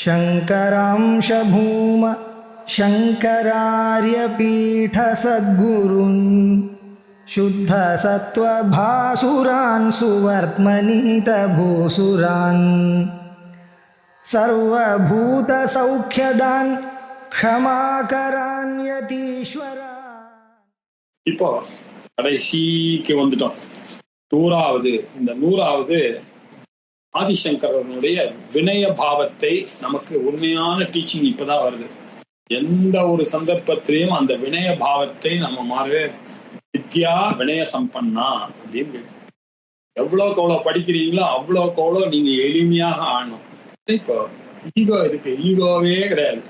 शङ्करांश भूम शङ्करार्यपीठसद्गुरून् शुद्धसत्त्वभासुरान् सुवर्त्मनीतभूसुरान् सर्वभूतसौख्यदान् क्षमाकरान् यतीश्वरा. இப்போ கடைசிக்கு வந்துட்டோம். இந்த 100வது ஆதிசங்கரனுடைய வினய பாவத்தை நமக்கு உண்மையான டீச்சிங் இப்பதான் வருது. எந்த ஒரு சந்தர்ப்பத்திலையும் அந்த வினய பாவத்தை நம்ம மாறவே வித்யா வினய சம்பன்னா அப்படின்னு எவ்வளவுக்கு எவ்வளவு படிக்கிறீங்களோ அவ்வளவுக்கு எவ்வளவு நீங்க எளிமையாக ஆகணும். இப்போ ஈகோ இருக்கு, ஈகோவே கிடையாது.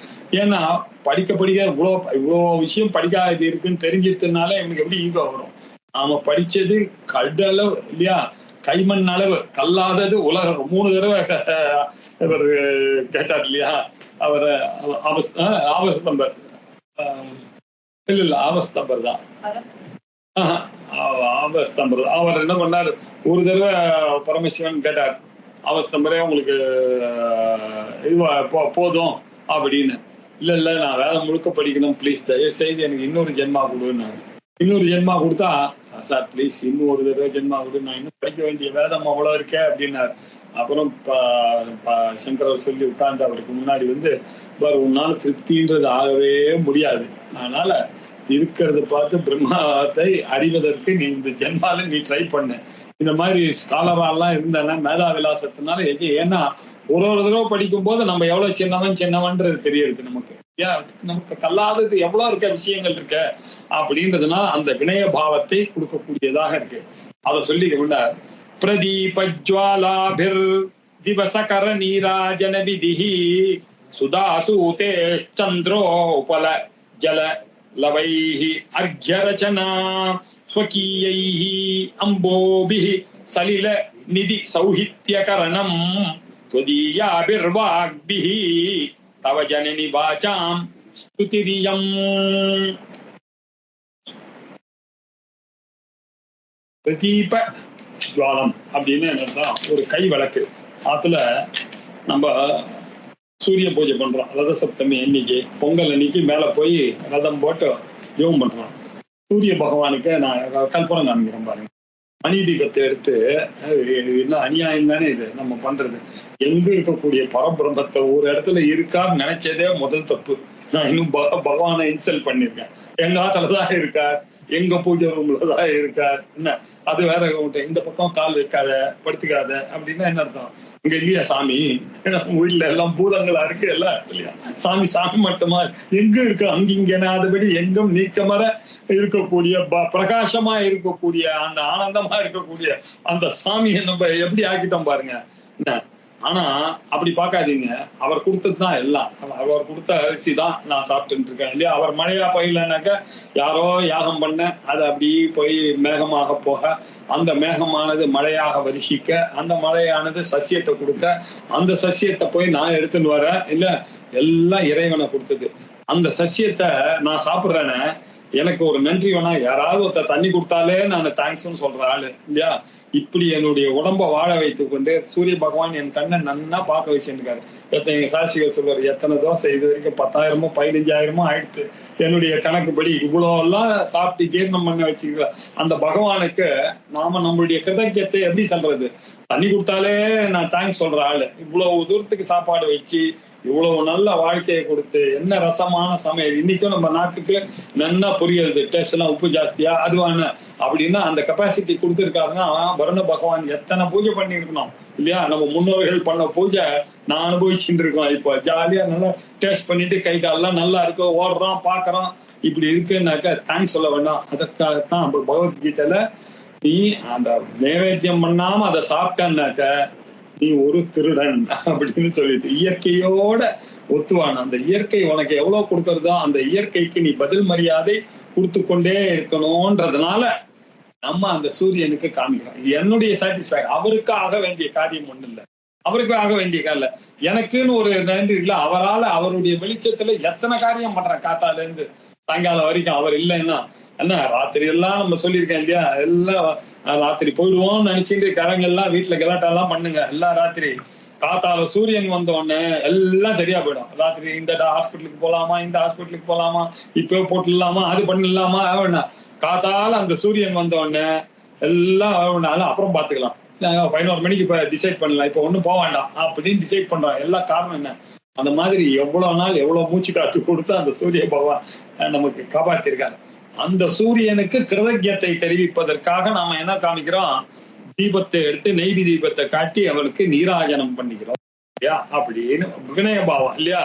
ஏன்னா படிக்க இவ்வளோ விஷயம் படிக்காதது இருக்குன்னு தெரிஞ்சிருந்ததுனால எனக்கு எப்படி ஈகோ வரும்? நாம படிச்சது கடலவு இல்லையா, கைமண் அளவு, கல்லாதது உலகம். 3 தடவை இவர் கேட்டார் இல்லையா, அவர் ஆவஸ்தம்பர் இல்ல ஆவஸ்தம்பர் தான் ஆவஸ்தம்பர். அவர் என்ன பண்ணார், ஒரு தடவை பரமசிவன் கேட்டார், ஆவஸ்தம்பரே உங்களுக்கு போதும் அப்படின்னு. இல்ல நான் வேதம் முழுக்க படிக்கணும், பிளீஸ் தயவு செய்து எனக்கு இன்னொரு ஜென்மா கொடுன்னு. இன்னொரு ஜென்மா கொடுத்தா, சார் பிளீஸ் இன்னும் ஒரு தடவை ஜென்மா கொடு, நான் இன்னும் படிக்க வேண்டிய வேதம் அவ்வளவு இருக்கேன் அப்படின்னாரு. அப்புறம் சங்கரர் சொல்லி உட்கார்ந்து அவருக்கு முன்னாடி உன்னால திருப்தின்றது ஆகவே முடியாது, அதனால இருக்கிறத பார்த்து பிரம்மாவை அறிவதற்கு நீ இந்த ஜென்மால நீ ட்ரை பண்ண. இந்த மாதிரி ஸ்காலராலாம் இருந்தானா மேதா விலாசத்தினால ஏன்னா ஒரு தடவை படிக்கும் போது நம்ம எவ்வளவு சின்னவன்றது தெரியுது நமக்கு. நமக்கு கல்லாதது எவ்வளவு இருக்க விஷயங்கள் இருக்க அப்படின்றதுனால அந்த வினய பாவத்தை கொடுக்கக்கூடியதாக இருக்கு. அதை சொல்லி பிரதீபஜ்வாலாபிர் திவசகர நீராஜன விதிஹி சுதாசூதே சந்திரோ உபல ஜல லவைஹி அர்க்யரச்சனா ஸ்வகீயைஹி அம்போபிஹி சலில நிதி சௌஹித்யகரணம் त्वदीयाभिर्वाग्भिः तव जननि वाचां स्तुतिरियम्. பிரதீப ஜுவாலம் அப்படின்னு என்னதான் ஒரு கை விளக்கு. அதுல நம்ம சூரிய பூஜை பண்றோம், ரத சப்தமி அன்னைக்கு, பொங்கல் அன்னைக்கு மேல போய் ரதம் போட்டு ஜெபம் பண்றோம். சூரிய பகவானுக்கு நான் கல்பனை காமிக்கிறேன் பாருங்க. மணி தீபத்தை எடுத்து, என்ன அநியாயம் தானே இது நம்ம பண்றது. எங்க இருக்கக்கூடிய பரபிரம்மத்தை ஒரு இடத்துல இருக்கான்னு நினைச்சதே முதல் தப்பு. நான் இன்னும் பகவானை இன்சல்ட் பண்ணிருக்கேன். எங்க ஆத்துலதான் இருக்கார், எங்க பூஜை ரூம்லதான் இருக்கார், என்ன அது வேற. இந்த பக்கம் கால் வைக்காத, படுத்துக்காத அப்படின்னா என்ன அர்த்தம்? இங்க இல்லையா சாமி? வீட்டுல எல்லாம் பூதங்களா இருக்கு, எல்லாம் இல்லையா சாமி? சாமி மட்டுமா எங்க இருக்கு? அங்கிங்கனாதபடி எங்கும் நீக்கமர இருக்கக்கூடிய பிரகாசமா இருக்கக்கூடிய அந்த ஆனந்தமா இருக்கக்கூடிய அந்த சாமியை நம்ம எப்படி ஆக்கிட்டோம் பாருங்க. என்ன ஆனா அப்படி பார்க்காதீங்க. அவர் கொடுத்ததுதான் எல்லாம். அவர் கொடுத்த அரிசி தான் நான் சாப்பிட்டு இருக்கேன் இல்லையா. அவர் மழையா பயிலனாக்க யாரோ யாகம் பண்ண அது அப்படி போய் மேகமாக போக, அந்த மேகமானது மழையாக வருஷிக்க, அந்த மழையானது சசியத்தை கொடுக்க, அந்த சசியத்தை போய் நான் எடுத்துன்னு வரேன் இல்ல. எல்லாம் இறைவனை கொடுத்தது. அந்த சசியத்தை நான் சாப்பிடுறேன்னு எனக்கு ஒரு நன்றி வேணா? யாராவது ஒருத்த தண்ணி கொடுத்தாலே நான் தேங்க்ஸ்ன்னு சொல்ற ஆளு இல்லையா. இப்படி என்னுடைய உடம்ப வாழ வைத்துக் கொண்டு சூரிய பகவான் என் கண்ணை நன்னா பார்க்க வச்சுருக்காரு. எங்க சாட்சிகள் சொல்வாரு, எத்தனை தோசை இது வரைக்கும் 10,000மோ 15,000மோ ஆயிடுத்து என்னுடைய கணக்குப்படி. இவ்வளோ எல்லாம் சாப்பிட்டு ஜீர்ணம் பண்ண வச்சுக்கிற அந்த பகவானுக்கு நாம நம்மளுடைய கிருதஜ்ஞத்தை எப்படி சொல்றது? தண்ணி கொடுத்தாலே நான் தேங்க்ஸ் சொல்ற ஆளு. இவ்வளவு தூரத்துக்கு சாப்பாடு வச்சு இவ்வளவு நல்ல வாழ்க்கையை கொடுத்து, என்ன ரசமான சமையல். இன்னைக்கும் நம்ம நாட்டுக்கு நன்னா புரியுது, டேஸ்ட் எல்லாம் உப்பு ஜாஸ்தியா அதுவான அப்படின்னா அந்த கெப்பாசிட்டி கொடுத்துருக்காருன்னா வருண பகவான் எத்தனை பூஜை பண்ணி இருக்கணும் இல்லையா. நம்ம முன்னோர்கள் பண்ண பூஜை நான் அனுபவிச்சுட்டு இருக்கோம். இப்போ ஜாலியா நல்லா டேஸ்ட் பண்ணிட்டு கை காலெல்லாம் நல்லா இருக்கும், ஓடுறோம் பாக்குறோம். இப்படி இருக்குன்னாக்க தேங்க்ஸ் சொல்ல வேண்டாம். அதற்காகத்தான் பகவத்கீதையில நீ அந்த நைவேத்தியம் பண்ணாம அதை சாப்பிட்டன்னாக்க நீ ஒரு திருடன் அப்படின்னு சொல்லிட்டு இயற்கையோட ஒத்துவான. அந்த இயற்கை உனக்கு எவ்வளவு கொடுக்கறதோ அந்த இயற்கைக்கு நீ பதில் மரியாதை கொடுத்து கொண்டே இருக்கணும்ன்றதுனால நம்ம அந்த சூரியனுக்கு காமிக்கிறோம். இது என்னுடைய சாட்டிஸ்ஃபேக்ஷன். அவருக்கு ஆக வேண்டிய காரியம் ஒண்ணு இல்லை, அவருக்கு ஆக வேண்டிய கால எனக்குன்னு ஒரு நன்றி இல்லை. அவரால் அவருடைய வெளிச்சத்துல எத்தனை காரியம் பண்றேன் காத்தால இருந்து சாயங்காலம் வரைக்கும். அவர் இல்லைன்னா என்ன ராத்திரி எல்லாம் நம்ம சொல்லியிருக்கேன் இல்லையா, எல்லாம் ராத்திரி போயிடுவோம்னு நினைச்சிட்டு கடங்கெல்லாம் வீட்டுல கலாட்டெல்லாம் பண்ணுங்க. எல்லாம் ராத்திரி காத்தால சூரியன் வந்த உடனே எல்லாம் சரியா போயிடும். ராத்திரி இந்த ஹாஸ்பிட்டலுக்கு போலாமா, இந்த ஹாஸ்பிட்டலுக்கு போலாமா, இப்போ போட்டுடலாமா, அது பண்ணிடலாமா, காத்தால அந்த சூரியன் வந்த உடனே எல்லாம் அப்புறம் பாத்துக்கலாம், 11 மணிக்கு இப்ப டிசைட் பண்ணலாம், இப்ப ஒண்ணும் போக வேண்டாம் அப்படின்னு டிசைட் பண்றான். எல்லா காரணம் என்ன? அந்த மாதிரி எவ்வளவு நாள் எவ்வளவு மூச்சு காத்து கொடுத்து அந்த சூரிய பகவான் நமக்கு காப்பாத்திருக்காரு. அந்த சூரியனுக்கு கிருதஜ்ஞத்தை தெரிவிப்பதற்காக நாம என்ன காமிக்கிறோம்? தீபத்தை எடுத்து நெய்வி தீபத்தை காட்டி அவனுக்கு நீராஜனம் பண்ணிக்கிறோம் இல்லையா? அப்படின்னு வினய பாவம் இல்லையா?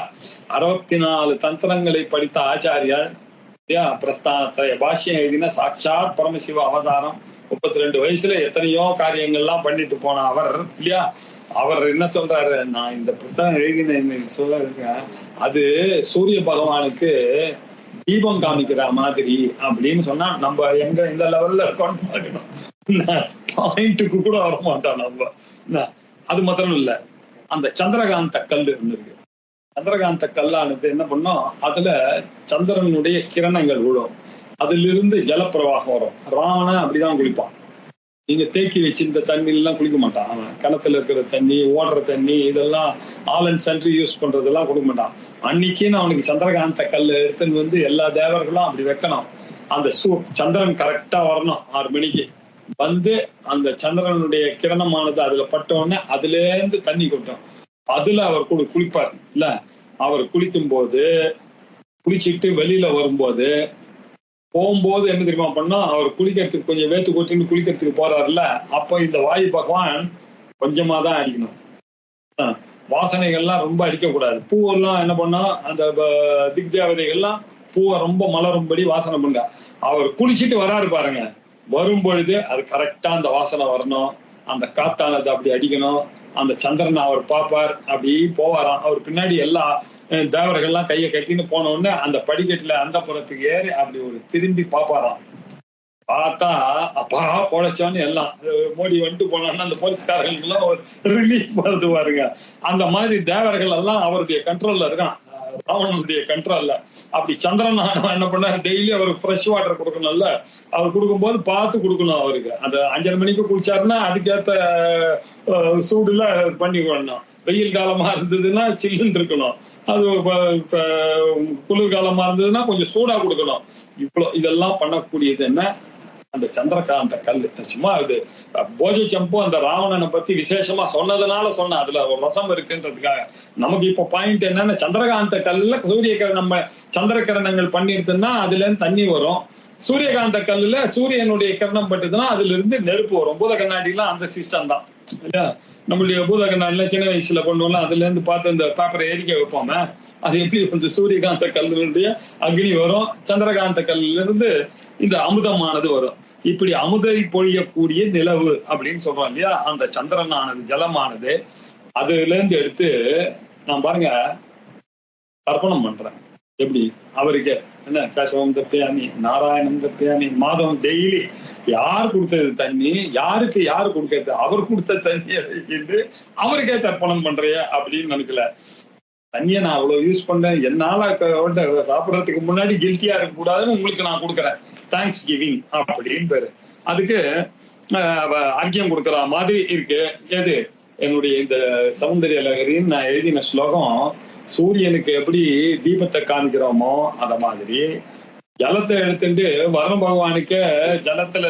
64 தந்திரங்களை படித்த ஆச்சாரியால் இல்லையா? பிரஸ்தானத்தை பாஷ்யம் எழுதின சாட்சாத் பரமசிவ அவதாரம். 32 வயசுல எத்தனையோ காரியங்கள்லாம் பண்ணிட்டு போன அவர் இல்லையா? அவர் என்ன சொல்றாரு? நான் இந்த புஸ்தகம் எழுதின சொல்ல இருக்கேன், அது சூரிய பகவானுக்கு தீபம் காமிக்கிற மாதிரி அப்படின்னு சொன்னா நம்ம எங்க இந்த லெவல்ல இருக்கோம்னு பார்க்கணும். பாயிண்ட்டுக்கு கூட வர மாட்டோம் நம்ம. அது மாத்திரம் இல்ல, அந்த சந்திரகாந்த கல் இருந்திருக்கு. சந்திரகாந்த கல்லானது என்ன பண்ணோம்? அதுல சந்திரனுடைய கிரணங்கள் விழும், அதுல இருந்து ஜலப்பிரவாகம் வரும். ராவண அப்படிதான் குளிப்பான். நீங்க தேக்கி வச்சு இந்த தண்ணி எல்லாம் குளிக்க மாட்டான். அவன் கிணத்துல இருக்கிற தண்ணி, ஓடுற தண்ணி, இதெல்லாம் ஆல் அண்ட் சன்ட்ரி யூஸ் பண்றதெல்லாம் கொடுக்க மாட்டான். அன்னைக்குன்னு அவனுக்கு சந்திரகாந்த கல் எடுத்துன்னு வந்து எல்லா தேவர்களும் அப்படி வைக்கணும். அந்த சந்திரன் கரெக்டா வரணும் 6 மணிக்கு வந்து அந்த சந்திரனுடைய கிரணமானது அதுல பட்ட உடனே அதுல இருந்து தண்ணி கொட்டும். அதுல அவர் குளிப்பார் இல்ல. அவர் குளிக்கும் போது குளிச்சுட்டு வெளியில வரும்போது போகும்போது என்ன தெரியுமா பண்ணா? அவர் குளிக்கிறதுக்கு கொஞ்சம் வேத்து கொட்டின்னு குளிக்கிறதுக்கு போறாருல்ல, அப்ப இந்த வாயு பகவான் கொஞ்சமா தான் அடிக்கணும். வாசனைகள்லாம் ரொம்ப அடிக்கக்கூடாது. பூவெல்லாம் என்ன பண்ணா அந்த திக்தேவதைகள்லாம் பூவை ரொம்ப மலரும்படி வாசனை பண்ண. அவர் குளிச்சுட்டு வராரு பாருங்க, வரும் பொழுது அது கரெக்டா அந்த வாசனை வரணும். அந்த காத்தானது அப்படி அடிக்கணும். அந்த சந்திரன் அவர் பார்ப்பார், அப்படி போவாராம். அவர் பின்னாடி எல்லா தேவர்கள்லாம் கையை கட்டின்னு போன உடனே அந்த படிக்கட்டுல அந்த புறத்துக்கு ஏறி அப்படி ஒரு திரும்பி பாப்பாராம். பார்த்தா அப்பா பொழைச்சோன்னு எல்லாம் மோடி வந்துட்டு போனான்னு அந்த போலீஸ்காரர்களுக்கு எல்லாம் ஒரு ரிலீஃப் வருது பாருங்க. அந்த மாதிரி தேவர்கள் எல்லாம் அவருடைய கண்ட்ரோல்ல இருக்கான், ராவணனுடைய கண்ட்ரோல்ல. அப்படி சந்திரன் என்ன பண்ண, டெய்லி அவருக்கு ஃப்ரெஷ் வாட்டர் கொடுக்கணும்ல, அவர் கொடுக்கும்போது பார்த்து கொடுக்கணும். அவருக்கு அந்த 5:30 மணிக்கு குளிச்சாருன்னா அதுக்கேற்ற சூடுல பண்ணி கொள்ளணும். வெயில் காலமா இருந்ததுன்னா சில்லுன்னு இருக்கணும், அது குளிர்காலமா இருந்ததுன்னா கொஞ்சம் சூடா கொடுக்கணும். இவ்வளவு இதெல்லாம் பண்ணக்கூடியது என்ன? அந்த சந்திரகாந்த கல். சும்மா இது போஜ சம்பு அந்த ராவணனை பத்தி விசேஷமா சொன்னதுனால சொன்ன, அதுல ஒரு ரசம் இருக்குன்றதுக்காக. நமக்கு இப்ப பாயிண்ட் என்னன்னா, சந்திரகாந்த கல்லுல சூரிய கிரணம் சந்திர கிரணங்கள் பண்ணிடுதுன்னா அதுல இருந்து தண்ணி வரும். சூரியகாந்த கல்லுல சூரியனுடைய கிரணம் பட்டுதுன்னா அதுல இருந்து நெருப்பு வரும். பூத கண்ணாடிலாம் அந்த சிஸ்டம் தான் இல்லையா? நம்மளுடைய பூத கண்ணாடில சின்ன வயசுல பண்ணுவோம்ல, அதுல இருந்து பார்த்து இந்த பேப்பரை எரிக்க வைப்போமே, அது எப்படி வந்து சூரியகாந்த கல்லுடைய அக்னி வரும், சந்திரகாந்த கல்லுல இருந்து இந்த அமுதமானது வரும். இப்படி அமுதை பொழியக்கூடிய நிலவு அப்படின்னு சொல்றோம் இல்லையா? அந்த சந்திரனானது ஜலமானது அதுல இருந்து எடுத்து நான் பாருங்க தர்ப்பணம் பண்றேன். எப்படி அவருக்கு என்ன கேசவம் தப்பியாமி, நாராயணம் தப்பியாமி, மாதவம் டெய்லி யார் கொடுத்தது தண்ணி, யாருக்கு யாரு கொடுக்கறது, அவர் கொடுத்த தண்ணியை வச்சுட்டு அவருக்கே தர்ப்பணம் பண்றிய அப்படின்னு நினைக்கல. தண்ணியை நான் அவ்வளவு யூஸ் பண்றேன், என்னால சாப்பிடறதுக்கு முன்னாடி கில்ட்டியா இருக்க கூடாதுன்னு உங்களுக்கு நான் கொடுக்குறேன், தேங்க்ஸ் கிவிங் அப்படின்னு பேரு. அதுக்கு அர்க்கியம் கொடுக்கற மாதிரி இருக்கு. எது? என்னுடைய இந்த சௌந்தரிய லகரின்னு நான் எழுதின ஸ்லோகம், சூரியனுக்கு எப்படி தீபத்தை காமிக்கிறோமோ அத மாதிரி ஜலத்தை எடுத்துட்டு வருண பகவானுக்கு ஜலத்துல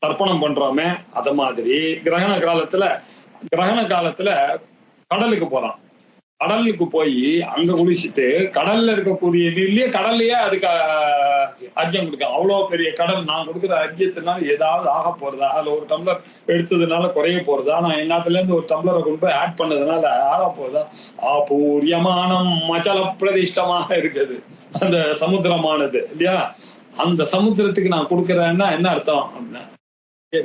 தர்ப்பணம் பண்றோமே அத மாதிரி கிரகண காலத்துல கடலுக்கு போறான். கடலுக்கு போய் அங்க குளிச்சுட்டு கடல்ல இருக்கக்கூடிய நீர்லயே கடல்லையே அதுக்கு அர்க்கியம் கொடுக்க. அவ்வளவு பெரிய கடல். நான் கொடுக்குற அர்க்கியத்தினால ஏதாவது ஆக போறதா, அதுல ஒரு டம்ளர் எடுத்ததுனால குறைய போறதா, நான் என்னாத்துல இருந்து ஒரு டம்ளரை கொண்டு போய் ஆட் பண்ணதுனால ஆக போறதா? ஆபூரியமான மச்சல பிரதிஷ்டமாக இருக்குது அந்த சமுத்திரமானது இல்லையா? அந்த சமுத்திரத்துக்கு நான் கொடுக்குறேன்னா என்ன அர்த்தம் அப்படின்னா,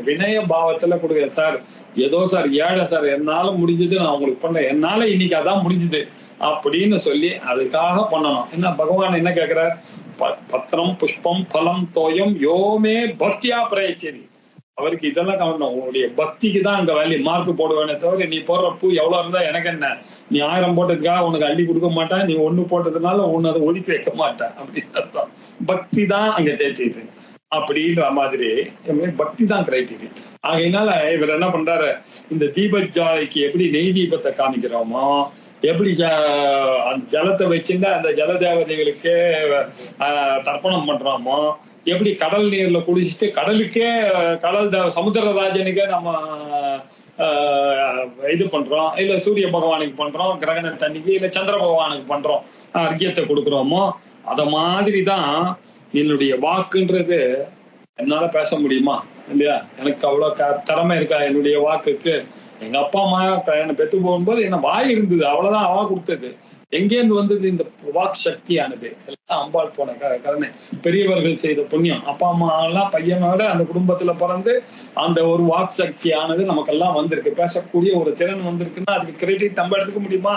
வினய பாவத்துல கொடுக்குறேன் சார், ஏதோ சார் ஏழை சார், என்னால முடிஞ்சது நான் உங்களுக்கு பண்றேன், என்னால இன்னைக்கு அதான் முடிஞ்சது அப்படின்னு சொல்லி அதுக்காக பண்ணணும். என்ன பகவான் என்ன கேட்கிறார்? பத்திரம் புஷ்பம் பலம் தோயம் யோமே பக்தியா பிரயச்சதி. அவருக்கு இதெல்லாம் கவனம், உங்களுடைய பக்திக்கு தான் அங்க வேல்யூ மார்க் போடுவேனே தவிர நீ போடுற பூ எவ்வளவு இருந்தா எனக்கு என்ன, நீ 1000 போட்டதுக்காக உனக்கு அள்ளி கொடுக்க மாட்டேன், நீ 1 போட்டதுனால உன்னை அதை ஒதுக்கி வைக்க மாட்டேன் அப்படின்னு அர்த்தம். பக்தி தான் அங்க தேற்றிட்டு. அப்படின்ற மாதிரி பக்தி தான் கிரைட்டீரியா. ஆகையினால இவர் என்ன பண்றாரு, இந்த தீபஜாலைக்கு எப்படி நெய் தீபத்தை காமிக்கிறோமோ, எப்படி ஜலத்தை வச்சிருந்தா அந்த ஜல தேவதைகளுக்கே தர்ப்பணம் பண்றோமோ, எப்படி கடல் நீர்ல குளிச்சுட்டு கடலுக்கே சமுத்திரராஜனுக்கே நம்ம இது பண்றோம், இல்ல சூரிய பகவானுக்கு பண்றோம், கிரகண தண்ணிக்கு, இல்ல சந்திர பகவானுக்கு பண்றோம், அர்க்கியத்தை கொடுக்குறோமோ, அத மாதிரிதான் என்னுடைய வாக்குன்றது. என்னால பேச முடியுமா இல்லையா? எனக்கு அவ்வளவு திறமை இருக்கா என்னுடைய வாக்குக்கு? எங்க அப்பா அம்மா என்னை பெற்று போகும்போது என்ன வாய் இருந்தது, அவ்வளவுதான் அவா கொடுத்தது. எங்கேருந்து வந்தது இந்த வாக் சக்தியானது? எல்லாம் அம்பாள் போன கருணை, பெரியவர்கள் செய்த புண்ணியம். அப்பா அம்மா எல்லாம் பையனோட அந்த குடும்பத்துல பிறந்து அந்த ஒரு வாக் சக்தியானது நமக்கெல்லாம் வந்திருக்கு. பேசக்கூடிய ஒரு திறன் வந்திருக்குன்னா அதுக்கு கிரெடிட் நம்ம எடுத்துக்க முடியுமா?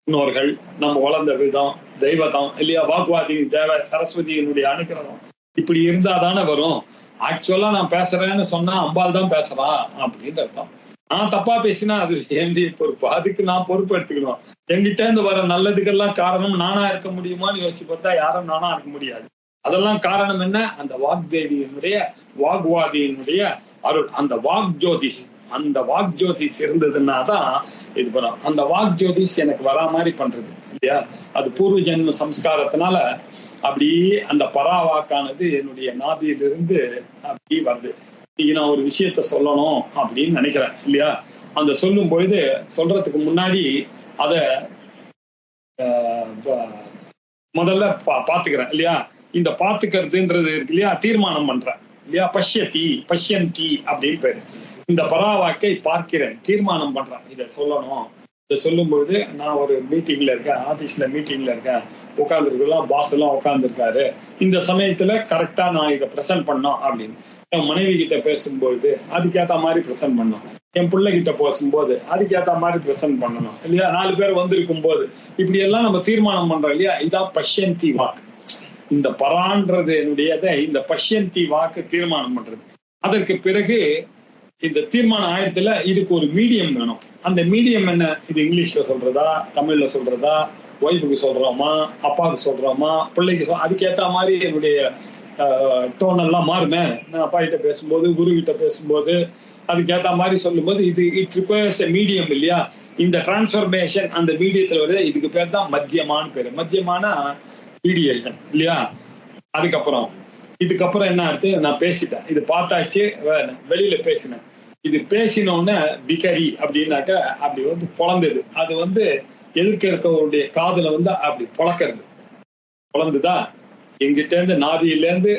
முன்னோர்கள், நம்ம வளர்ந்த விதம், தெய்வதம் இல்லையா, வாக்குவாதி தேவை, சரஸ்வதியினுடைய அனுகிரகம், இப்படி இருந்தா தானே வரும். ஆக்சுவலா நான் பேசுறேன்னு சொன்னா அம்பாள் தான் பேசுறா அப்படின்ற அர்த்தம். நான் தப்பா பேசினா அது என்னுடைய பொறுப்பு, அதுக்கு நான் பொறுப்பு எடுத்துக்கணும். என்கிட்ட இருந்து வர நல்லதுக்கெல்லாம் காரணம் நானா இருக்க முடியுமான்னு யோசிச்சு பார்த்தா யாரும் நானா இருக்க முடியாது. அதெல்லாம் காரணம் என்ன? அந்த வாக்தேவியினுடைய, வாக்வாதியினுடைய அருள், அந்த வாக் ஜோதிஷ். அந்த வாக் ஜோதிஷ் இருந்ததுன்னா தான் இது பண்ணும். அந்த வாக் ஜோதிஷ் எனக்கு வரா மாதிரி பண்றது இல்லையா, அது பூர்வ ஜென்ம சம்ஸ்காரத்தினால அப்படி அந்த பராவாக்கானது என்னுடைய நாபியிலிருந்து அப்படி வருது. இன்னைக்கு நான் ஒரு விஷயத்த சொல்லணும் அப்படின்னு நினைக்கிறேன் இல்லையா, அந்த சொல்லும் பொழுது சொல்றதுக்கு முன்னாடி அத முதல்ல பாத்துக்கிறேன் இல்லையா. இந்த பாத்துக்கிறதுன்றது இருக்கு இல்லையா, தீர்மானம் பண்றேன் இல்லையா, பஷ்யந்தி அப்படின்னு பேரு. இந்த பராவாக்கை பார்க்கிறேன், தீர்மானம் பண்றேன், இதை சொல்லணும். இதை சொல்லும் பொழுது நான் ஒரு மீட்டிங்ல இருக்கேன், ஆபீஸ்ல மீட்டிங்ல இருக்கேன், உட்காந்துருக்கலாம், பாஸ் எல்லாம் உட்காந்துருக்காரு. இந்த சமயத்துல கரெக்டா நான் இதை பிரசன்ட் பண்ணோம் அப்படின்னு. என் மனைவி கிட்ட பேசும்போது அதுக்கேற்ற மாதிரி பிரசன்ட் பண்ணணும், என் பிள்ளை கிட்ட பேசும்போது அதுக்கேற்ற மாதிரி பிரசன்ட் பண்ணணும் இல்லையா, 4 பேர் வந்திருக்கும் போது இப்படி எல்லாம் நம்ம தீர்மானம் பண்றோம் இல்லையா. இதான் பஷ்யந்தி வாக்கு. இந்த பரான்றது என்னுடையதை இந்த பஷ்யந்தி வாக்கு தீர்மானம் பண்றது. அதற்கு பிறகு இந்த தீர்மானம் ஆயத்துல இதுக்கு ஒரு மீடியம் வேணும். அந்த மீடியம் என்ன? இது இங்கிலீஷ்ல சொல்றதா, தமிழ்ல சொல்றதா, ஒய்ஃபுக்கு சொல்றோமா, அப்பாவுக்கு சொல்றோமா, பிள்ளைக்கு அதுக்கேற்ற மாதிரி என்னுடைய டோன் எல்லாம் மாறுமே. நான் அப்பா கிட்ட பேசும்போது, குரு கிட்ட பேசும்போது அதுக்கேற்ற மாதிரி சொல்லும் போது இது இட் ரிக்வயர்ஸ் எ மீடியம் இல்லையா. இந்த டிரான்ஸ்ஃபர்மேஷன் அந்த மீடியத்துல வருது. இதுக்கு பேர் தான் மத்தியமான்னு பேரு. மத்தியமான மீடியேஷன் இல்லையா. இதுக்கப்புறம் என்ன ஆச்சு, நான் பேசிட்டேன், இது பார்த்தாச்சு, வெளியில பேசினேன். இது பேசினோன்னு விகரி அப்படின்னாக்க அப்படி வந்து பொழந்தது. அது வந்து எதிர்க்க இருக்கவருடைய காதுல வந்து அப்படி பொழந்துதா, எங்கிட்ட இருந்து நாபியில இருந்து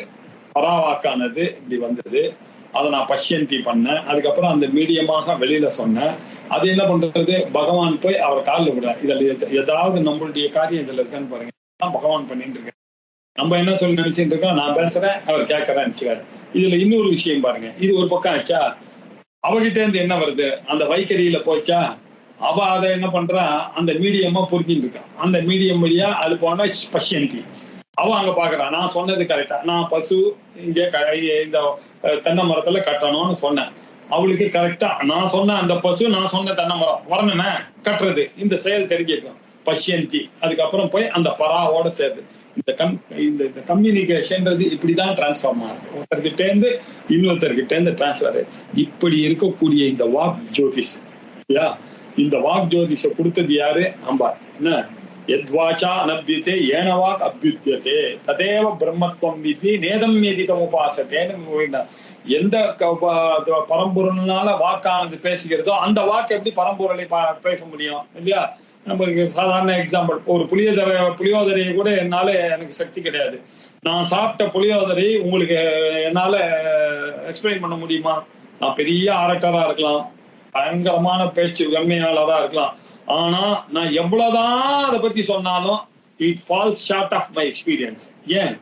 பராவாக்கானது இப்படி வந்தது. அதை நான் பஷ்யந்தி பண்ணேன். அதுக்கப்புறம் அந்த மீடியமாக வெளியில சொன்னேன். அது என்ன பண்றது, பகவான் போய் அவர் காலில் விடுறார். இதுல ஏதாவது நம்மளுடைய காரியம் இதுல இருக்கான்னு பாருங்க. பகவான் பண்ணிட்டு இருக்கேன். நம்ம என்ன சொல்லி நினைச்சிட்டு இருக்கோம், நான் பேசுறேன் அவர் கேட்கறேன்னு நினைச்சுக்காரு. இதுல இன்னொரு விஷயம் பாருங்க, இது ஒரு பக்கம் ஆச்சா, அவகிட்ட இருந்து என்ன வருது, அந்த வைக்கரியில போச்சா, அவ அதை என்ன பண்றா, அந்த மீடியமா புரிஞ்சுட்டு இருக்கான். அந்த மீடியம் வழியா அது போனா பஷ்யந்தி. அவ அங்க பாக்குறான், நான் சொன்னது கரெக்டா, நான் பசு இங்கே இந்த தென்னை மரத்துல கட்டணும்னு சொன்னேன். அவளுக்கு கரெக்டா நான் சொன்ன அந்த பசு, நான் சொன்ன தென்னை மரம் வரணுமே கட்டுறது, இந்த செயல் தெரிஞ்சிருக்கும் பஷ்யந்தி. அதுக்கப்புறம் போய் அந்த பராவோட சேர்ந்து இந்த கம்யூனிகேஷன்றது இப்படிதான் டிரான்ஸ்ஃபார்ம் ஆகுது. ஒருத்தர்கிட்ட இருந்து இன்னொருத்தர்கிட்ட இருந்து டிரான்ஸ்ஃபர். இப்படி இருக்கக்கூடிய இந்த வாக் ஜோதிஷ் இல்லையா, இந்த வாக் ஜோதிஷ கொடுத்தது யாரு? அம்பாள். என்ன எத்வாச்சா அனபியத்தே ஏனவாக் அபியுத்தியதே ததேவ பிரம்மத்வம் விதி நேதம் எதிகம் உபாசத்தேன்னு. எந்த பரம்பொருள்னால வாக்கானது பேசுகிறதோ அந்த வாக்கு எப்படி பரம்பொருளை பேச முடியும் இல்லையா. நம்மளுக்கு சாதாரண எக்ஸாம்பிள், ஒரு புளியோதரையை கூட என்னால எனக்கு சக்தி கிடையாது. நான் சாப்பிட்ட புளியோதரை உங்களுக்கு என்னால எக்ஸ்பிளைன் பண்ண முடியுமா? நான் பெரிய ஆரட்டரா இருக்கலாம், பயங்கரமான பேச்சு வெண்மையாளரா இருக்கலாம், ஆனா நான் எவ்வளவுதான் அதை பத்தி சொன்னாலும் it falls short of my experience. ஏன்?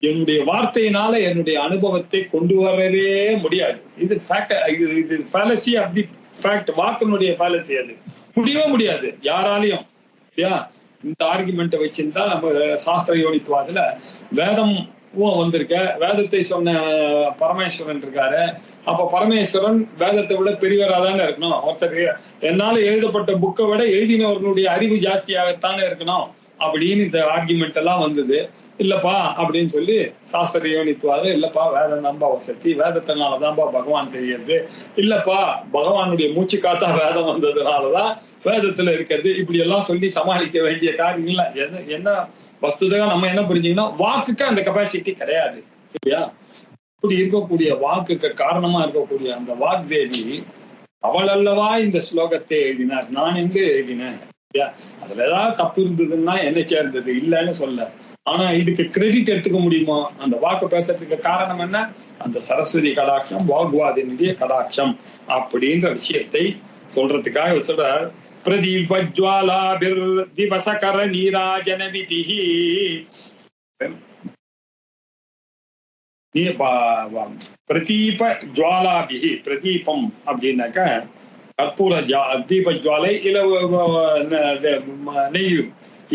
என்னுடைய வார்த்தையினால என்னுடைய அனுபவத்தை கொண்டு வரவே முடியாது. இது ஃபேலசி ஆஃப் தி ஃபேக்ட். வாக்கினுடைய ஃபேலசி அது முடியவே முடியாது யாராலையும் இல்லையா. இந்த ஆர்குமெண்ட்டை வச்சிருந்தா நம்ம சாஸ்திர யோனித்துவாதுல வேதம் வந்திருக்க, வேதத்தை சொன்ன பரமேஸ்வரன் இருக்காரு. அப்ப பரமேஸ்வரன் வேதத்தை விட பெரியவரா தானே இருக்கணும். ஒருத்தர் என்னால எழுதப்பட்ட புக்கை விட எழுதினவர்களுடைய அறிவு ஜாஸ்தியாகத்தானே இருக்கணும் அப்படின்னு இந்த ஆர்குமெண்ட் எல்லாம் வந்தது. இல்லப்பா அப்படின்னு சொல்லி சாஸ்திர யோனித்துவாது, இல்லப்பா வேதம் தான்பா வசதி, வேதத்தினாலதான்பா பகவான் தெரியுது, இல்லப்பா பகவானுடைய மூச்சு காத்தா வேதம் வந்ததுனாலதான் வேதத்துல இருக்கிறது, இப்படி எல்லாம் சொல்லி சமாளிக்க வேண்டிய காரியங்கள் என்ன வஸ்துதா நம்ம என்ன புரிஞ்சுக்கணும், வாக்குக்கு அந்த கெப்பாசிட்டி கிடையாது இல்லையா. இப்படி இருக்கக்கூடிய வாக்குக்கு காரணமா இருக்கக்கூடிய அந்த வாக்தேவி அவள் அல்லவா இந்த ஸ்லோகத்தை எழுதினார், நான் எங்க எழுதினேன். அதுல ஏதாவது தப்பு இருந்ததுன்னா என்ன சேர்ந்தது, இல்லைன்னு சொல்ல. ஆனா இதுக்கு கிரெடிட் எடுத்துக்க முடியுமா? அந்த வாக்கு பேசுறதுக்கு காரணம் என்ன? அந்த சரஸ்வதி கடாட்சம், வாக்வாதினுடைய கடாட்சம் அப்படின்ற விஷயத்தை சொல்றதுக்காக சொல்றார். பிரதீபஜ்வாலாபிர் திவசகர நீராஜன விதிஹி. பிரதீப ஜுவாலாபிஹி, பிரதீபம் அப்படின்னாக்க கற்பூர தீப ஜுவாலை இல்ல நெய்.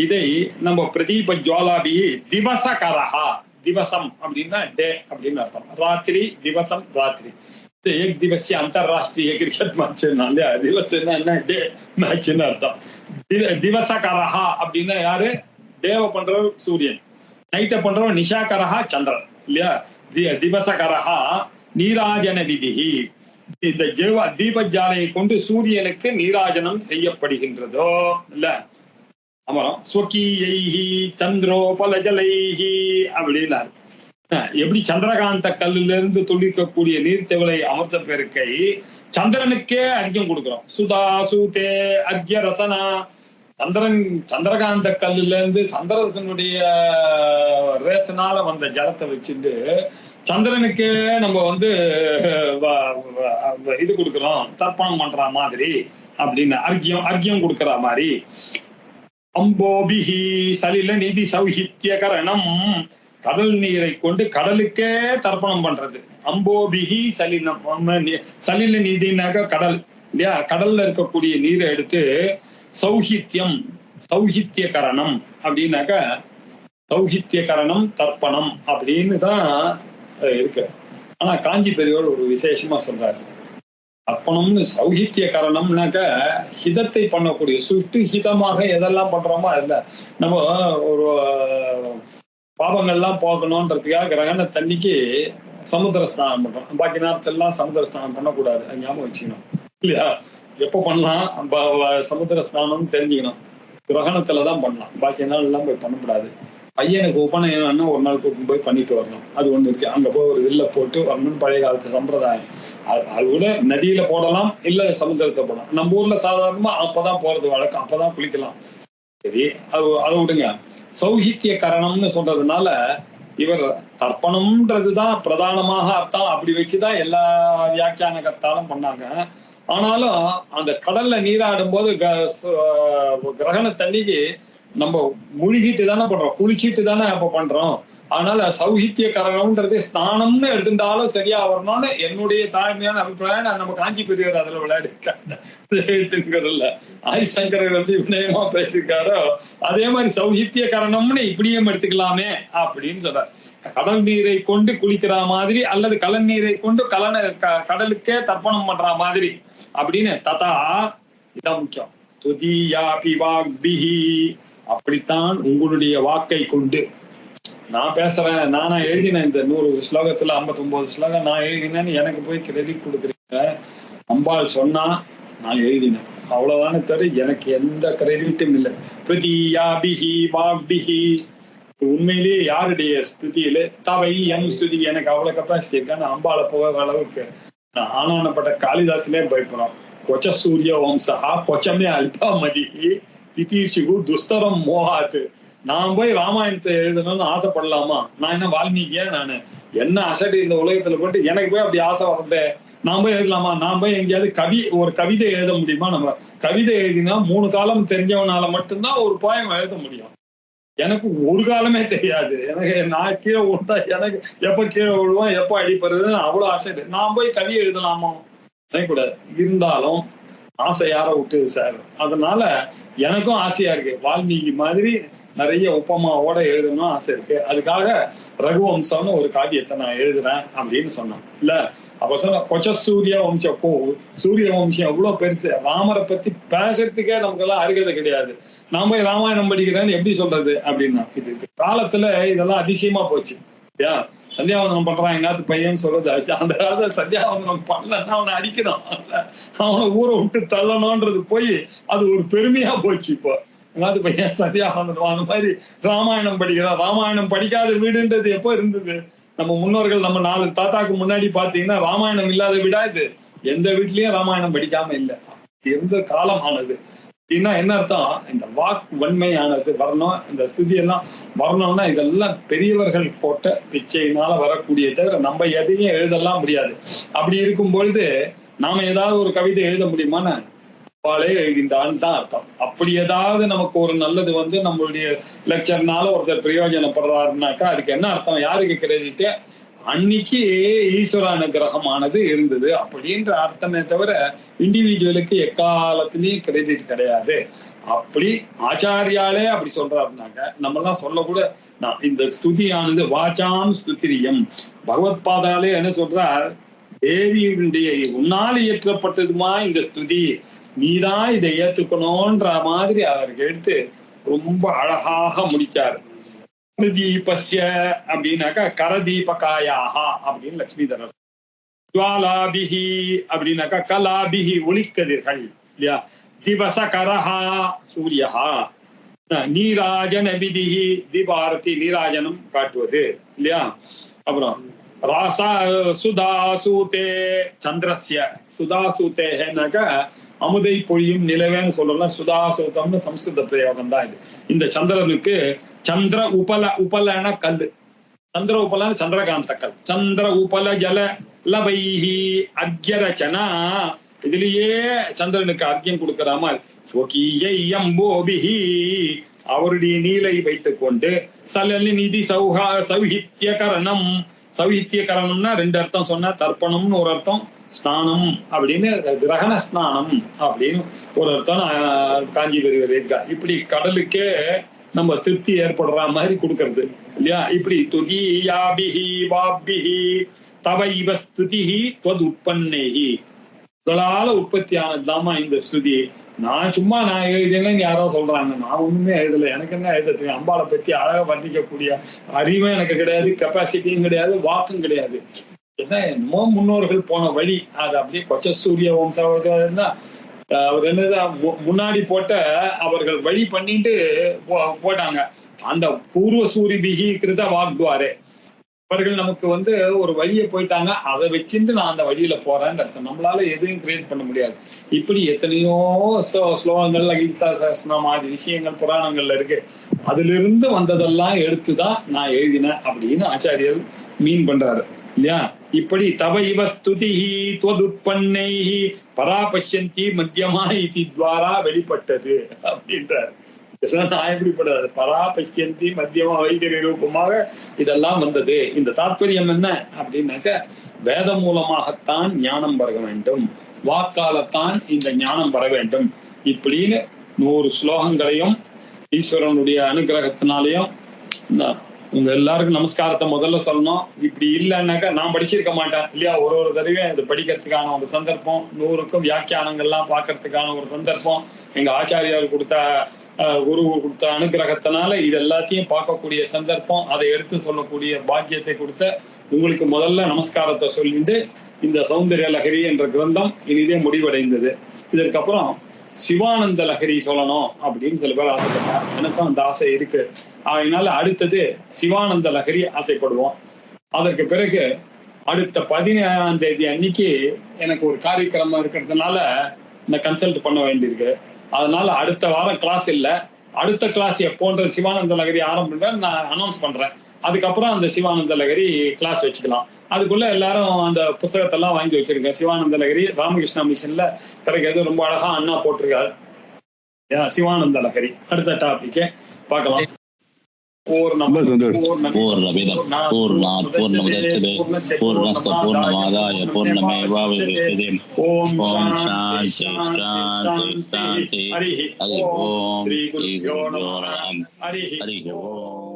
இதை நம்ம பிரதீப ஜுவாலாபிஹி திவசகரஹா, திவசம் அப்படின்னா டே அப்படின்னு அர்த்தம், ராத்திரி, திவசம் ராத்திரி. एक दिवसीय अंतरराष्ट्रीय क्रिकेट मैच दिवस डे मैच अर्थम. दिवसकरहा அப்படின்னா யாரு? தேவ பண்றவர் சூரியன், நைட்ட பண்றவர் நிஷாகரஹா சந்திரன் இல்லையா. திவசகரஹா நீராஜன விதிஹி. இந்த தீபஜாலையை கொண்டு சூரியனுக்கு நீராஜனம் செய்யப்படுகின்றதோ இல்ல. அப்புறம் ஸ்வகீயைஹி சந்திரோபலஜலைஹி அப்படின்னாரு. எப்படி சந்திரகாந்த கல்லுல இருந்து துளிக்கக்கூடிய நீர்த்தவளை அமிர்த பெருக்கை சந்திரனுக்கே அர்க்கியம் கொடுக்கிறோம். சுதா சூதே அர்க்கிய ரசனா. சந்திரகாந்த கல்லுல இருந்து சந்திரனுடைய ரேசனால வந்த ஜலத்தை வச்சுட்டு சந்திரனுக்கே நம்ம இது கொடுக்கிறோம், தர்ப்பணம் பண்ற மாதிரி அப்படின்னு அர்க்கியம் கொடுக்கிற மாதிரி. அம்போபிஹி சலில நிதி சௌஹித்ய கரணம். கடல் நீரை கொண்டு கடலுக்கே தர்ப்பணம் பண்றது. அம்போபிஹி சலிலம். சலில நீதினாக்க கடல் இல்லையா. கடல்ல இருக்கக்கூடிய நீரை எடுத்து சௌஹித்யம், சௌஹித்ய கரணம் அப்படின்னாக்க சௌஹித்ய கரணம் தர்ப்பணம் அப்படின்னு தான் இருக்கு. ஆனா காஞ்சி பெரியவர் ஒரு விசேஷமா சொல்றாரு. தர்ப்பணம்னு சௌஹித்ய கரணம்னாக்க ஹிதத்தை பண்ணக்கூடிய, சுட்டு ஹிதமாக எதெல்லாம் பண்றோமோ இல்ல. நம்ம ஒரு பாவங்கள்லாம் போகணும்ன்றதுக்காக கிரகண தண்ணிக்கு சமுத்திர ஸ்நானம் பண்றோம். பாக்கி நேரத்தெல்லாம் சமுத்திர ஸ்நானம் பண்ணக்கூடாது, ஞாபகம் வச்சுக்கணும் இல்லையா. எப்ப பண்ணலாம் சமுத்திர ஸ்நானம் தெரிஞ்சுக்கணும், கிரகணத்துலதான் பண்ணலாம், பாக்கி நாள் எல்லாம் போய் பண்ணக்கூடாது. பையனுக்கு உபநயனம்னா ஒரு நாள் கூப்பிட்டு போய் பண்ணிட்டு வரணும், அது ஒண்ணு இருக்கு. அங்க போய் ஒரு வில்ல போட்டு வரணும்னு பழைய காலத்து சம்பிரதாயம். அது கூட நதியில போடலாம், இல்ல சமுத்திரத்தை போடலாம். நம்ம ஊர்ல சாதாரணமா அப்பதான் போறது வழக்கம், அப்பதான் குளிக்கலாம். சரி, அதை விடுங்க. சௌஹித்ய கரணம்னு சொல்றதுனால இவர் தர்ப்பணம்ன்றதுதான் பிரதானமாக அர்த்தம். அப்படி வச்சுதான் எல்லா வியாக்கியான கர்த்தாலும் பண்ணாங்க. ஆனாலும் அந்த கடல்ல நீராடும் போது கிரகண தண்ணிக்கு நம்ம முழுகிட்டு தானே பண்றோம், குளிச்சிட்டு தானே அப்ப பண்றோம். அதனால சௌஹித்ய கரணம்ன்றது ஸ்நானம்னு எடுத்துட்டாலும் சரியா வரணும்னு என்னுடைய தாழ்மையான அபிப்பிராயம். நம்ம காஞ்சி பெரியவர் அதுல விளையாடிருக்காங்க. ஆதிசங்கரர் வினயமா பேசிருக்காரோ அதே மாதிரி சௌஹித்ய கரணம்னு இப்படியும் எடுத்துக்கலாமே அப்படின்னு சொல்றாரு. கடல் நீரை கொண்டு குளிக்கிற மாதிரி அல்லது கடல் நீரை கொண்டு கடலுக்கே தர்ப்பணம் பண்ற மாதிரி அப்படின்னு. ததா இதான் முக்கியம். துதியாபி வாக்பிஹி. அப்படித்தான் உங்களுடைய வாக்கை கொண்டு நான் பேசுறேன். நானா எழுதினேன் இந்த 100 ஸ்லோகத்துல 59 ஸ்லோகம் நான் எழுதினேன்னு எனக்கு போய் கிரெடிட் கொடுக்குறீங்க. அம்பாள் சொன்னா நான் எழுதினேன், அவ்வளவுதானே தவிர எனக்கு எந்த கிரெடிட்டும் இல்லை. துதியாபிஹி வாக்பிஹி. உண்மையிலேயே யாருடைய ஸ்துதியில தவை எம் ஸ்துதி எனக்கு அவ்வளவு கெப்பாசிட்டி இருக்கான்னு அம்பாளை போகிற அளவுக்கு நான் ஆனானப்பட்ட காளிதாசிலே பயப்படுறோம். கொச்ச சூரிய வம்சா கொச்சமே அல்பாமதி திதீர்ஷிகு துஸ்தரம் மோகாத்து. நான் போய் ராமாயணத்தை எழுதணும்னு ஆசைப்படலாமா? நான் என்ன வால்மீகியா? நானு என்ன அசடி இந்த உலகத்துல போட்டு எனக்கு போய் அப்படி ஆசை வரது நான் போய் எழுதலாமா? நான் போய் எங்கேயாவது ஒரு கவிதை எழுத முடியுமா? நம்ம கவிதை எழுதினா 3 காலம் தெரிஞ்சவனால மட்டும்தான் ஒரு போயம் எழுத முடியும். எனக்கு ஒரு காலமே தெரியாது. எனக்கு நான் கீழே விழுந்தா எனக்கு எப்ப கீழே விழுவோம் எப்ப அடிப்படுறதுன்னு அவ்வளவு ஆசை. நான் போய் கவி எழுதலாமா? நினைக்கூடாது. இருந்தாலும் ஆசை யார விட்டுது சார். அதனால எனக்கும் ஆசையா இருக்கு, வால்மீகி மாதிரி நிறைய உப்பமாவோட எழுதணும் ஆசை இருக்கு. அதுக்காக ரகுவம்சம்னு ஒரு காவியத்தை நான் எழுதுறேன் அப்படின்னு சொன்னான் இல்ல. அப்ப சொன்ன கொச்ச சூரிய வம்சம் சூரிய வம்சம் எவ்வளவு பெருசு. ராமரை பத்தி பேசுறதுக்கே நமக்கு எல்லாம் அருகதை கிடையாது. நாம போய் ராமாயணம் படிக்கிறேன்னு எப்படி சொல்றது அப்படின்னா, இது காலத்துல இதெல்லாம் அதிசயமா போச்சு. சந்தியாவந்தனம் பண்றான் எங்காவது பையன் சொல்றது. அந்த காலத்துல சந்தியாவந்தனம் பண்ணலன்னா அவனை அடிக்கணும், அவனை ஊரை விட்டு தள்ளணும்ன்றது போய் அது ஒரு பெருமையா போச்சு. இப்போ எங்காவது பையன் சந்தியாவந்தனம் அந்த மாதிரி ராமாயணம் படிக்கிறான். ராமாயணம் படிக்காத வீடுன்றது எப்போ இருந்தது? நம்ம முன்னோர்கள் நம்ம 4 தாத்தாக்கு முன்னாடி பாத்தீங்கன்னா ராமாயணம் இல்லாத வீடா இது? எந்த வீட்லயும் ராமாயணம் படிக்காம இல்லை. எந்த காலம் ஆனது அப்படின்னா என்ன அர்த்தம்? இந்த வாக் வன்மையானது வரணும், இந்த ஸ்துதி எல்லாம் வரணும்னா இதெல்லாம் பெரியவர்கள் போட்ட பிச்சையினால வரக்கூடிய தவிர நம்ம எதையும் எழுதலாம் முடியாது. அப்படி இருக்கும் பொழுது நாம ஏதாவது ஒரு கவிதை எழுத முடியுமான்னு அவளே எழுதின்றான்னு தான் அர்த்தம். அப்படி ஏதாவது நமக்கு ஒரு நல்லது வந்து நம்மளுடைய லெக்சர்னால ஒருத்தர் பிரயோஜனப்படுறாருனாக்கா அதுக்கு என்ன அர்த்தம்? யாருக்கு கிரெடிட்? அன்னைக்கு ஈஸ்வர அனுகிரகமானது இருந்தது அப்படின்ற அர்த்தமே தவிர இண்டிவிஜுவலுக்கு எக்காலத்திலயும் கிரெடிட் கிடையாது. அப்படி ஆச்சாரியாலே அப்படி சொல்றாருனாக்க நம்ம எல்லாம் சொல்லக்கூட. இந்த ஸ்துதியானது வாச்சாம் ஸ்துதிரியம். பகவத் பாதாலே என்ன சொல்றார்? தேவியுடைய உன்னால் இயற்றப்பட்டதுமா இந்த ஸ்துதி, நீதான் இதை ஏத்துக்கணும்ன்ற மாதிரி அவருக்கு எடுத்து ரொம்ப அழகாக முடிச்சாரு. தீபஸ்ய அப்படின்னாக்கா கரதீபகாயாஹா அப்படின்னு லட்சுமிதரர். ஜுவாலாபிஹி அப்படின்னாக்கா கலாபிஹி ஒளிக்கதிர்கள் இல்லையா. திவச கரஹா சூரியஹா. நீராஜன விதிஹி தீபாரதி நீராஜனம் காட்டுவது இல்லையா. அப்புறம் ராசா சுதாசூதே சந்திரஸ்ய. சுதாசூதேனாக்கா அமுதை பொழியும் நிலவேன்னு சொல்லலாம். சுதாசூதம்னு சம்ஸ்கிருத பிரயோகம் தான் இது. இந்த சந்திரனுக்கு சந்திர உபலன கல்லு. சந்திர உபலன சந்திரகாந்த கல். சந்திர உபல ஜல லபைஹி அக்யரச்சனா. இதுலயே சந்திரனுக்கு அர்க்கியம் கொடுக்கிற மாதிரி ஸ்வகீயம்போபிஹி அவருடைய நீலை வைத்துக் கொண்டு சலலி நிதி சௌஹித்ய கரணம். சௌஹித்ய கரணம்னா 2 அர்த்தம் சொன்ன. தர்ப்பணம்னு ஒரு அர்த்தம், ஸ்நானம் அப்படின்னு கிரகண ஸ்நானம் அப்படின்னு ஒரு அர்த்தம் காஞ்சி பெரியவர் இருக்கா. இப்படி கடலுக்கே நம்ம திருப்தி ஏற்படுற மாதிரி கொடுக்கறது இல்லையா. இப்படி துதி யாபிஹி வாபிஹி தவ இவ ஸ்துதிஹி துவத் உற்பன்னேஹி. உங்களால உற்பத்தி ஆனதுதாமா இந்த ஸ்துதி. நான் சும்மா நான் எழுதினேன்னு யாரோ சொல்றாங்க, நான் ஒண்ணுமே எழுதல. எனக்கு என்ன எழுதுறதுக்கு? அம்பாளை பத்தி அழகா வர்ணிக்கக்கூடிய அறிவும் எனக்கு கிடையாது, கெப்பாசிட்டியும் கிடையாது, வாக்கும் கிடையாது. என்ன என்னமோ முன்னோர்கள் போன வழி. அது அப்படியே கொச்ச சூரிய வம்சம் அவர் என்னதான் முன்னாடி போட்ட அவர்கள் வழி பண்ணிட்டு போட்டாங்க. அந்த பூர்வ சூரி பிகி கிருத வாக்துவாரே. அவர்கள் நமக்கு வந்து ஒரு வழியை போயிட்டாங்க, அதை வச்சுட்டு நான் அந்த வழியில போறேன்னு அர்த்தம். நம்மளால எதுவும் கிரியேட் பண்ண முடியாது. இப்படி எத்தனையோ ஸ்லோகங்கள் லலிதா சஹஸ்ரநாமம் மாதிரி விஷயங்கள் புராணங்கள்ல இருக்கு. அதுல இருந்து வந்ததெல்லாம் எடுத்துதான் நான் எழுதினேன் அப்படின்னு ஆச்சாரியர் மீன் பண்றாரு இல்லையா. இப்படி தவ இவ ஸ்துதிஹி துவதுற்பன்னைஹி பராபஷ்யந்தி மத்தியமா இதி துவாரா வெளிப்பட்டது அப்படின்றார். இதெல்லாம் நான் எப்படிப்படாது? பராபஷ்யந்தி மத்தியமா வைகரி ரூபமாக இதெல்லாம் வந்தது. இந்த தாற்பயம் என்ன அப்படின்னாக்க வேதம் மூலமாகத்தான் ஞானம் வர வேண்டும், வாக்காலத்தான் இந்த ஞானம் வர வேண்டும். இப்படின்னு 100 ஸ்லோகங்களையும் ஈஸ்வரனுடைய அனுகிரகத்தினாலையும் உங்க எல்லாருக்கும் நமஸ்காரத்தை முதல்ல சொல்லணும். இப்படி இல்லைன்னாக்கா நான் படிச்சிருக்க மாட்டேன் இல்லையா. ஒரு தடவையும் இது படிக்கிறதுக்கான ஒரு சந்தர்ப்பம், 100க்கும் வியாக்கியானங்கள்லாம் பார்க்கறதுக்கான ஒரு சந்தர்ப்பம், எங்க ஆச்சாரியார் கொடுத்த குரு கொடுத்த அனுகிரகத்தினால இது எல்லாத்தையும் பார்க்கக்கூடிய சந்தர்ப்பம், அதை எடுத்து சொல்லக்கூடிய பாக்கியத்தை கொடுத்த உங்களுக்கு முதல்ல நமஸ்காரத்தை சொல்லிட்டு இந்த சௌந்தர்ய லஹரி என்ற கிரந்தம் இனிதே முடிவடைந்தது. இதற்கப்புறம் சிவானந்த லஹரி சொல்லணும் அப்படின்னு சில பேர் ஆசைப்பட்டார். எனக்கும் அந்த ஆசை இருக்கு. அதனால அடுத்தது சிவானந்த லஹரி ஆசைப்படுவோம். அதற்கு பிறகு அடுத்த 17ஆம் தேதி அன்னைக்கு எனக்கு ஒரு காரியக்கிரமம் இருக்கிறதுனால இந்த கன்சல்ட் பண்ண வேண்டியிருக்கு. அதனால அடுத்த வாரம் கிளாஸ் இல்லை. அடுத்த கிளாஸ் எப்போன்ற சிவானந்த லஹரி ஆரம்பிக்கிறேன் நான் அனௌன்ஸ் பண்றேன். அதுக்கப்புறம் அந்த சிவானந்த லஹரி கிளாஸ் வச்சுக்கலாம். அதுக்குள்ள எல்லாரும் அந்த புத்தகத்தெல்லாம் வாங்கி வச்சிருக்கேன். சிவானந்த லஹரி ராமகிருஷ்ணா மிஷன்ல கிடைக்கிறது. ரொம்ப அழகா அண்ணா போட்டிருக்காரு சிவானந்த லஹரி. அடுத்த டாபிக் பார்க்கலாம். பூர்ணமாதாய பூர்ணமேவாவசிஷ்யதே. ஓம் சாந்தி சாந்தி. ஹரி ஓம் ஸ்ரீ குருभ्यो நமः. ஹரி ஓம்.